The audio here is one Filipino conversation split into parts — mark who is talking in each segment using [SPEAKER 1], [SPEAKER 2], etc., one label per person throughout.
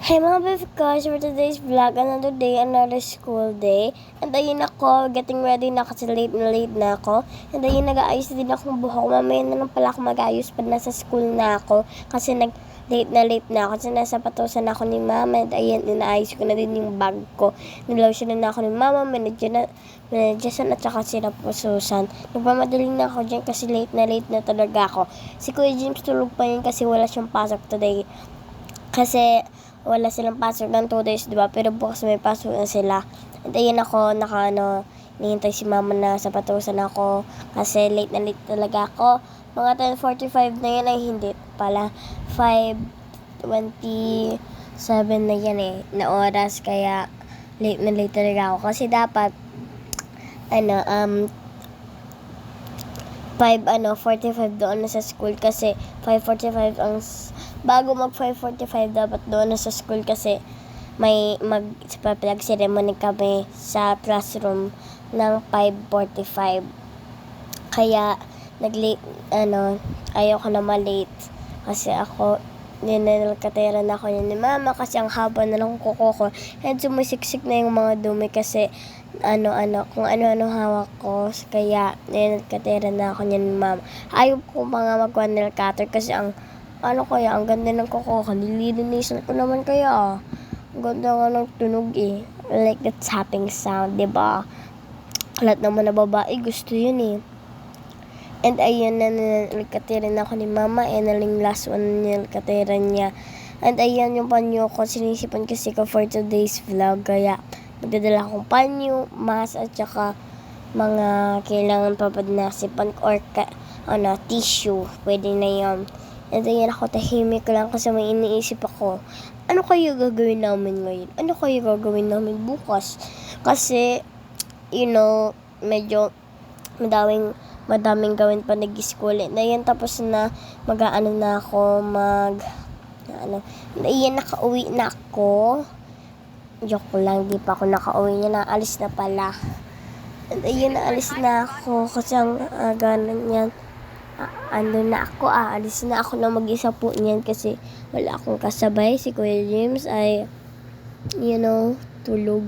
[SPEAKER 1] Hi mga befcars, for today's vlog, another day, another school day. And ayun ako, getting ready na kasi late na ako. And ayun, nag-aayos din akong buhok. Mamaya na lang pala ako mag-aayos pag nasa school na ako. Kasi late na ako. Kasi nasa patusan ako ni mama. And ayun, inaayos ko na din yung bag ko. Nilotion na ako ni mama, manadyan at saka sinapususan. Nagmamadali na ako dyan kasi late na talaga ako. Si Kuya James tulog pa yun kasi wala siyang pasok today. Kasi wala silang pasok ng 2 days, diba? Pero bukas may pasok na sila. At ayun ako, nihintay si mama na sa patusan ako. Kasi late talaga ako. Mga 10:45 na yan, ay hindi pala. 5:27 na yan na oras. Kaya late talaga ako. Kasi dapat, 5:45 doon na sa school kasi 5:45 ang bago mag 5:45 dapat doon na sa school kasi may flag ceremony kami sa classroom ng 5:45. Kaya ayaw ko na ma-late kasi ako ninalkateran ako yun ni mama kasi ang haba na lang kuko ko and sumisiksik na yung mga dumi kasi kung ano hawak ko kaya ninalkateran na ako yun ni mama. Ayaw ko mga mag-nail cutter kasi ang ganda ng kuko ko, nililinisan ko naman kaya ang ganda nga ng tunog like the tapping sound, diba? Lahat naman na babae gusto yun And ayun na nilkatiran ako ni mama naling last one nilkatiran niya. And ayun yung panyo ko, sinisipan kasi ko for today's vlog. Kaya magdadala akong panyo, mask at saka mga kailangan papadnasipan or tissue. Pwede na yun. And ayun ako, tahimik lang kasi may iniisip ako. Ano kayo gagawin namin ngayon? Ano kayo gagawin namin bukas? Kasi, medyo madaming gawin pa nag-school. Na yan, tapos na na ako nakauwi na ako. Joke lang, di pa ako nakauwi niya, naalis na pala. And ayun, naalis na ako kasi ang ganon yan. Alis na ako na mag-isa po niyan kasi wala akong kasabay. Si Kuya James ay, tulog.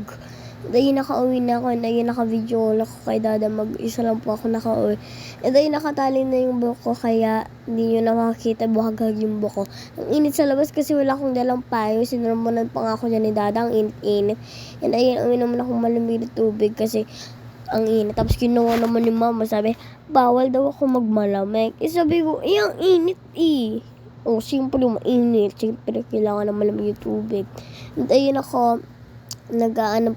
[SPEAKER 1] Dahil nakauwi na ako, dahil naka-video call ako kay Dada, mag-isa lang po ako nakauwi. Dahil nakatali na yung buhok ko, kaya hindi nyo na makakita buhagag yung buhok ko. Ang init sa labas kasi wala akong dalang payo, sinurmonan pa nga ako dyan ni Dada, ang init. And ayun, uwi naman akong malamig na tubig kasi ang init. Tapos kinuha naman ni mama, sabi, bawal daw ako magmalamig. Sabi ko, ang init siyempre mainit. Siyempre, kailangan naman malamig yung tubig. And ayun ako,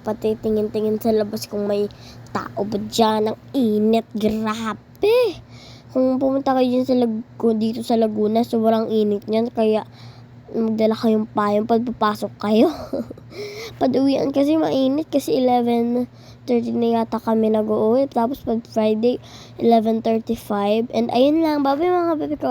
[SPEAKER 1] pati tingin-tingin sa labas kung may tao ba dyan. Ang init, grabe. Kung pumunta kayo dyan dito sa Laguna, sobrang init niyan. Kaya magdala kayong payong pagpapasok kayo. Pag-uwian kasi mainit kasi 11:30 na yata kami nag-uwi. Tapos pag Friday, 11:35. And ayun lang, bye mga baby ko.